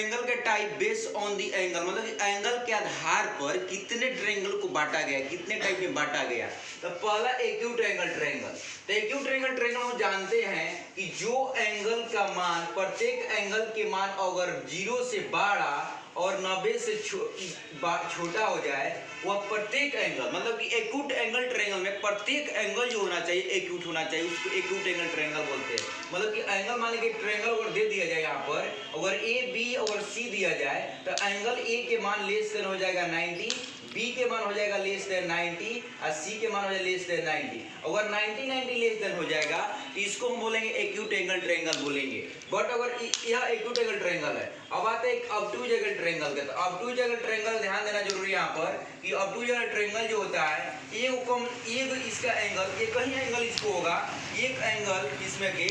Triangle के type based on the angle, मतलब कि एंगल के आधार पर कितने ट्रायंगल को बांटा गया, कितने टाइप में बांटा गया। तो पहला एक्यूट एंगल ट्रायंगल। तो एक्यूट एंगल ट्रायंगल हम जानते हैं कि जो एंगल का मान, प्रत्येक एंगल के मान अगर 0 से बड़ा और 90 से छोटा हो जाए, वह प्रत्येक एंगल, मतलब कि एक्यूट एंगल ट्रायंगल में प्रत्येक एंगल जो होना चाहिए एक्यूट होना चाहिए, उसको एक्यूट एंगल ट्रायंगल बोलते हैं। मतलब कि एंगल मान लीजिए ट्रायंगल अगर दे दिया जाए, यहाँ पर अगर ए बी और सी दिया जाए, तो एंगल ए के मान लेस देन हो जाएगा 90, बी के मान हो जाएगा लेस देन 90 और सी के मान हो जाएगा लेस देन 90। अगर 90 लेस देन हो जाएगा तो इसको हम बोलेंगे एक्यूट एंगल ट्रायंगल बोलेंगे। बट अगर यह एक्यूट एंगल ट्रायंगल है, अब आते हैं ऑब्टूज एंगल ट्रायंगल के। तो ऑब्टूज एंगल ट्रायंगल ध्यान देना जरूरी है यहाँ पर कि ऑब्टूज एंगल ट्रायंगल जो होता है, एक इसका एंगल, एक ही एंगल इसको होगा, एक एंगल इसमें के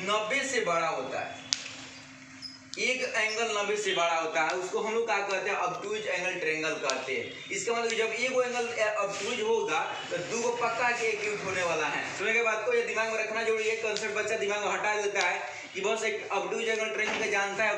90 से बड़ा होता है, एक एंगल 90 से बड़ा होता है, उसको हम लोग क्या कहते हैं, ऑब्टूज एंगल ट्रायंगल कहते हैं। इसका मतलब जब एक एंगल ऑब्टूज होगा तो दो को पक्का के एक्यूट होने वाला है। सुनने के बाद को ये दिमाग में रखना जरूरी है, कंसेप्ट बच्चा दिमाग में हटा देता है कि बस एक ऑब्टूज एंगल ट्रायंगल का जानता है,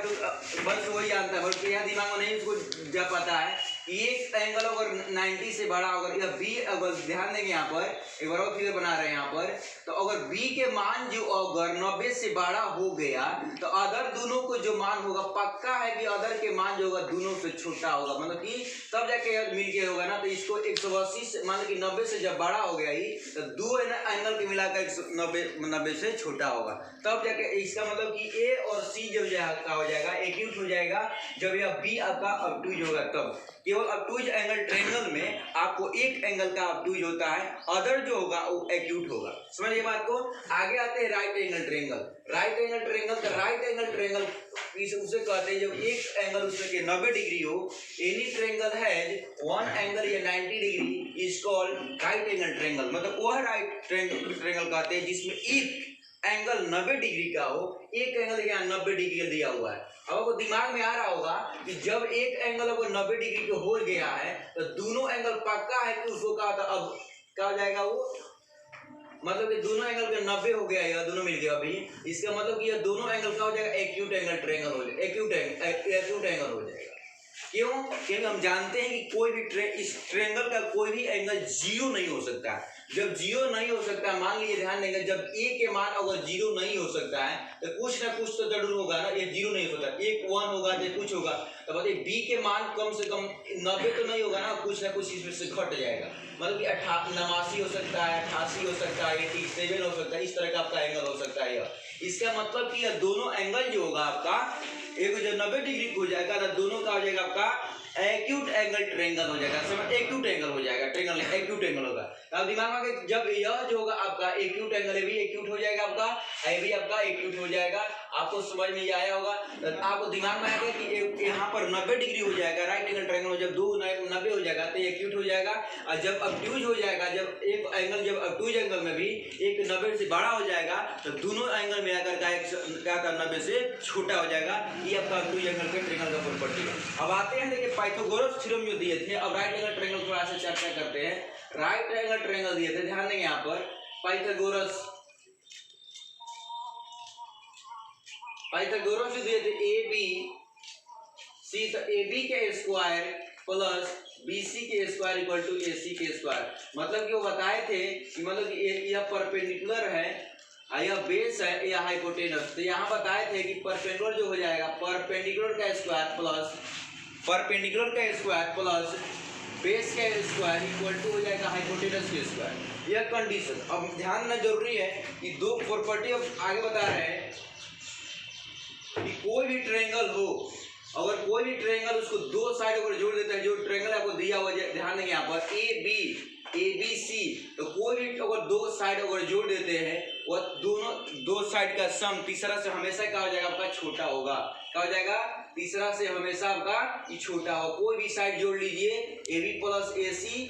बस वही जानता है, बल्कि यह दिमाग में नहीं उसको जा पाता है। एक एंगल अगर 90 से बड़ा होगा या बी, अगर ध्यान देंगे यहाँ पर एक बार और फिगर बना रहे हैं यहाँ पर, तो अगर बी के मान जो अगर 90 से बड़ा हो गया तो अदर दोनों को जो मान होगा, पक्का है कि अदर के मान जो होगा दोनों से छोटा होगा, मतलब कि तब जाके मिलके होगा ना। तो इसको 180 से मान लो कि 90 से जब बड़ा हो गया ही, तो दो एंगल के मिलाकर 90 से छोटा होगा, तब जाके इसका मतलब कि ए और सी जो हो जाएगा एक्यूट हो जाएगा जब यह बी आपका ऑब्टूज होगा। तब केवल ऑब्टूज एंगल ट्रायंगल में आपको एक एंगल का ऑब्टूज होता है, अदर जो होगा वो एक्यूट होगा। समझिए बात को। आगे आते हैं right angle triangle. Right angle triangle, तो राइट एंगल ट्रायंगल उसे कहते हैं जब एक एंगल उसमें के 90 डिग्री हो। Any triangle has one angle या 90 degree is called right angle triangle. मतलब वह राइट ट्रायंगल कहते हैं जिसमें एक एंगल 90 डिग्री का हो, एक एंगल यहाँ 90 डिग्री का दिया हुआ है। अब आपको दिमाग में आ रहा होगा कि जब एक एंगल अगर 90 डिग्री का हो गया है तो दोनों एंगल पक्का है कि उसको कहा था, अब क्या हो जाएगा वो, मतलब कि दोनों एंगल के 90 हो गया है, दोनों मिल गया अभी। इसका मतलब कि यह दोनों एंगल का हो जाएगा एक्यूट एंगल ट्रायंगल हो जाएगा, एक्यूट एंगल हो जाएगा। क्यों? क्योंकि हम जानते हैं कि कोई भी इस ट्रायंगल का कोई भी एंगल 0 नहीं हो सकता है। जब 0 नहीं हो सकता, मान लीजिए ध्यान देंगे, जब ए के मान अगर 0 नहीं हो सकता है तो कुछ ना कुछ तो जरूर होगा ना, ये 0 नहीं होता, एक 1 होगा या कुछ होगा। तो बताइए बी के मान कम से कम 90 तो नहीं होगा ना, कुछ ना कुछ इसमें से घट जाएगा। मतलब कि 89 हो सकता है, 88 हो सकता है, 87 हो सकता है, इस तरह का आपका एंगल हो सकता है। इसका मतलब कि यह दोनों एंगल जो होगा आपका, एक जो 90 डिग्री हो जाएगा तो दोनों का हो जाएगा आपका एक्यूट एंगल ट्रायंगल हो जाएगा। समझ, एक्यूट एंगल हो जाएगा, ट्रायंगल एक्यूट एंगल होगा। अब दिमाग में जब यह जो होगा आपका एक्यूट एंगल, ये भी एक्यूट हो जाएगा आपका, ये भी आपका एक्यूट हो जाएगा। आपको समझ में आया होगा। तो आपको दिमाग में आएगा कि यहाँ पर 90 डिग्री हो जाएगा राइट एंगल ट्रायंगल, जब दो 90 हो जाएगा तो एक्यूट हो जाएगा। और जब ऑब्टूज हो जाएगा, जब एक एंगल जब ऑब्टूज एंगल में भी एक 90 से बड़ा हो जाएगा तो दोनों एंगल मिलाकर का 90 से छोटा हो जाएगा। ये आपका ऑब्टूज एंगल के ट्रायंगल का प्रॉपर्टी है। अब आते हैं देखिए पाइथागोरस थ्योरम जो दिए थे। अब राइट एंगल ट्रायंगल थोड़ा सा चर्चा करते हैं। राइट एंगल ट्रायंगल दिए थे, ध्यान देंगे यहाँ पर पाइथागोरस जो दिए थे ए बी सी, तो ए बी के स्क्वायर प्लस बी सी के स्क्वायर इक्वल टू ए सी के स्क्वायर। मतलब कि वो बताए थे कि मतलब कि यह परपेंडिकुलर है, यह बेस है, यह हाइपोटेनस। तो यहाँ बताए थे कि परपेंडिकुलर जो हो जाएगा परपेंडिकुलर का स्क्वायर प्लस बेस का स्क्वायर इक्वल टू हो जाएगा हाइपोटेनस के स्क्वायर। यह कंडीशन। अब ध्यान देना जरूरी है कि दो प्रॉपर्टी अब आगे बता रहे हैं कि कोई भी ट्रायंगल हो, अगर कोई भी ट्रायंगल उसको दो साइड अगर जोड़ देता है, जो ट्रायंगल आपको दिया हुआ है, ध्यान देंगे यहाँ पर ए बी सी, तो कोई भी अगर दो साइड अगर जोड़ देते हैं, वह दोनों दो साइड का सम तीसरा से हमेशा क्या हो जाएगा आपका छोटा होगा। क्या हो जाएगा? तीसरा से हमेशा आपका ये छोटा हो। कोई भी साइड जोड़ लीजिए, A B plus A C,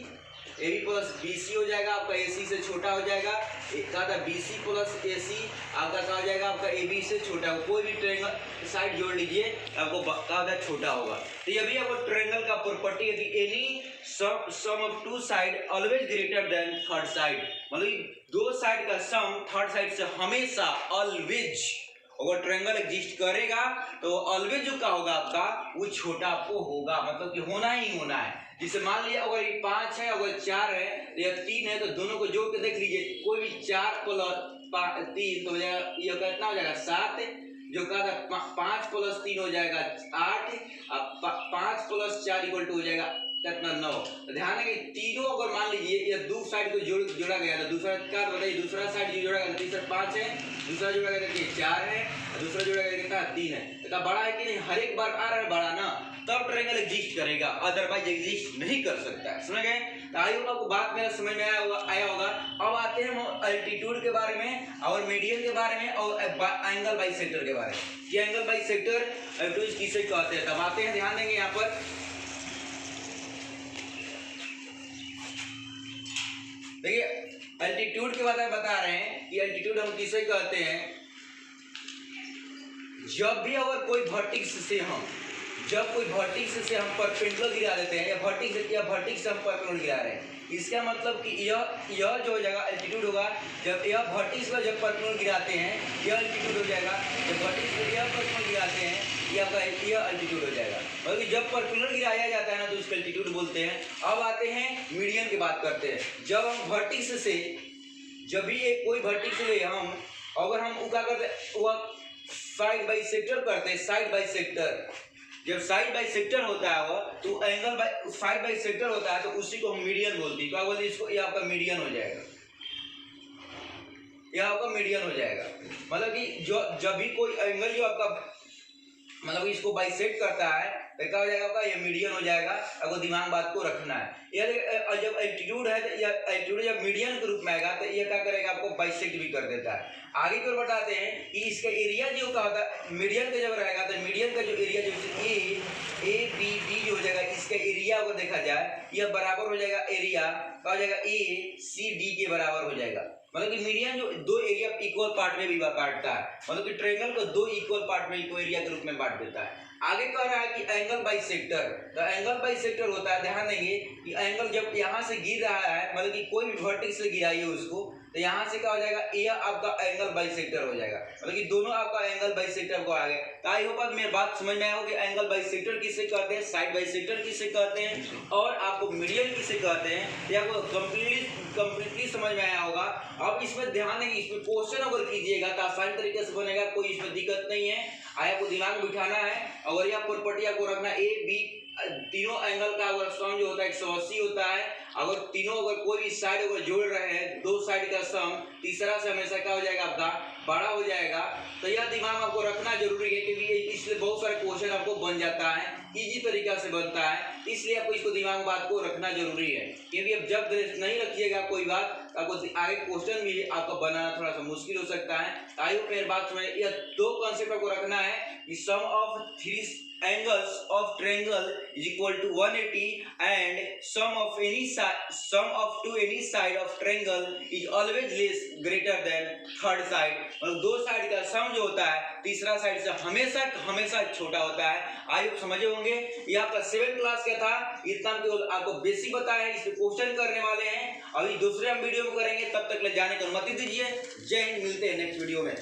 A B plus B C हो जाएगा आपका, ए सी से छोटा हो जाएगा। क्या था? बी सी प्लस ए सी आपका क्या हो जाएगा आपका, ए बी से छोटा हो। कोई भी ट्रायंगल साइड जोड़ लीजिए, आपको क्या होगा? छोटा होगा। तो ये भी आपको ट्रायंगल का प्रॉपर्टी है कि any sum of two side always greater than third side. मतलब दो साइड का सम थर्ड साइड से हमेशा ऑलवेज अगर ट्रायंगल एग्जिस्ट करेगा तो ऑलवेज जो का होगा आपका वो छोटा आपको होगा, मतलब कि होना ही होना है। जिसे मान लिया अगर ये 5 है, अगर 4 है या 3 है, तो दोनों को जोड़ के देख लीजिए, कोई भी 4 प्लस 3 तो ये कितना हो जाएगा 7, जो का 5 प्लस 3 हो जाएगा 8, अब 5 प्लस 4 इक्वल टू हो जाएगा कितना 9। तो ध्यान है कि तीनों अगर मान लीजिए ये दो साइड को जोड़ा गया तो दूसरा क्या बताइए, दूसरा साइड जो जोड़ा गया तीसरा 5 है, दूसरा जोड़ा गया देखिए 4 है, दूसरा जोड़ा गया कितना 3 है। तो बड़ा है कि नहीं, हर एक बार आ रहा है बड़ा ना, तब ट्रायंगल एग्जिस्ट करेगा, अदरवाइज एग्जिस्ट नहीं कर सकता है। समझ गए? तो आई होप आपको बात मेरा समझ में आया होगा। अब आते हैं हम अल्टीट्यूड के बारे में और मीडियन के बारे में और एंगल बाइसेक्टर के बारे में। ये एंगल बाइसेक्टर किसे कहते हैं तब आते हैं, ध्यान देंगे यहाँ पर। देखिए अल्टीट्यूड के बारे में बता रहे हैं कि अल्टीट्यूड हम किसे कहते हैं, जब भी अगर कोई वर्टेक्स से हम परपेंडिकुलर गिरा देते हैं या वर्टेक्स से हम परपेंडिकुलर गिरा रहे हैं, इसका मतलब कि यह जो हो जाएगा अल्टीट्यूड होगा। जब यह वर्टेक्स पर जब परपेंडिकुलर गिराते हैं यह अल्टीट्यूड हो जाएगा, जब वर्टेक्स पर यह परपेंडिकुलर गिराते हैं यह अल्टीट्यूड हो जाएगा। मतलब जब परपेंडिकुलर गिराया जाता है ना तो उसको अल्टीट्यूड बोलते हैं। अब आते हैं मीडियन की बात करते हैं। जब हम वर्टेक्स से जब भी एक कोई वर्टेक्स से हम अगर हम क्या करते हैं वह साइड बाइसेक्टर करते हैं, साइड बाइसेक्टर। जब साइड बाइसेक्टर होता है वह तो एंगल साइड बाइसेक्टर होता है तो उसी को हम मीडियन बोलते हैं। क्या बोलते हैं इसको, ये आपका मीडियन हो जाएगा, यह आपका मीडियन हो जाएगा। मतलब कि जो जब भी कोई एंगल जो आपका मतलब इसको बाइसेक्ट करता है तो क्या हो जाएगा आपका, ये मीडियन हो जाएगा। अगर दिमाग बात को रखना है, यह जब एल्टीट्यूड है तो यह एल्टीट्यूड जब मीडियन के रूप में आएगा तो यह क्या करेगा, आपको बाइसेक्ट भी कर देता है। आगे की ओर बताते हैं कि इसका एरिया जो का होता है मीडियन का जब रहेगा तो मीडियन का जो एरिया जैसे ए बी डी जो हो जाएगा, इसका एरिया अगर देखा जाए यह बराबर हो जाएगा, एरिया क्या हो जाएगा ए सी डी के बराबर हो जाएगा। मतलब कि मीडियन जो दो एरिया इक्वल पार्ट में भी काटता है, मतलब कि ट्रायंगल को दो इक्वल पार्ट में इक्वल एरिया के रूप में बांट देता है। आगे कह रहा है कि एंगल बाइसेक्टर, तो एंगल बाइसेक्टर होता है, ध्यान देंगे कि एंगल जब यहाँ से गिर रहा है, मतलब कि कोई भी वर्टेक्स से गिराइए उसको, तो यहाँ से क्या हो जाएगा, यह आपका एंगल बाइसेक्टर हो जाएगा। मतलब कि दोनों आपका एंगल बाइसेक्टर को आ गए। तो आई होप मेरी बात समझ में आया कि एंगल बाइसेक्टर किसे कहते हैं, साइड बाइसेक्टर किसे कहते हैं और आपको मीडियन किसे कहते हैं, यह आपको कंप्लीटली समझ में आया होगा। अब इसमें ध्यान देंगे, इसमें क्वेश्चन अगर कीजिएगा तो आसान तरीके से बनेगा, कोई इसमें दिक्कत नहीं है। आपको दिमाग में बिठाना है, अगर यह प्रॉपर्टी आपको रखना ए बी तीनों एंगल का अगर सम जो होता है 180 होता है। अगर तीनों अगर कोई भी साइड अगर जोड़ रहे हैं, दो साइड का सम तीसरा से हमेशा क्या हो जाएगा, आपका बड़ा हो जाएगा। तो यह दिमाग आपको रखना जरूरी है क्योंकि इसलिए बहुत सारे क्वेश्चन आपको बन जाता है, इजी तरीका से बनता है, इसलिए आपको इसको दिमाग बात को रखना जरूरी है। क्योंकि अब जब नहीं रखिएगा कोई बात, आपको आगे क्वेश्चन भी आपका बनाना थोड़ा सा मुश्किल हो सकता है। आई होप मेरी बात समझ, यह दो कॉन्सेप्ट आपको रखना है कि sum of three angles of triangle is equal to 180 and sum of to any side of triangle is always less greater than third side। और दो साइड का सम जो होता है तीसरा साइड से हमेशा छोटा होता है। आई होप समझे होंगे। ये आपका 7th क्लास का था, इतना केवल आपको बेसिक बताया है, इस पे क्वेश्चन करने वाले हैं। अभी दूसरे हम वीडियो में करेंगे, तब तक ले जाने की अनुमति दीजिए। जय हिंद, मिलते हैं नेक्स्ट वीडियो में।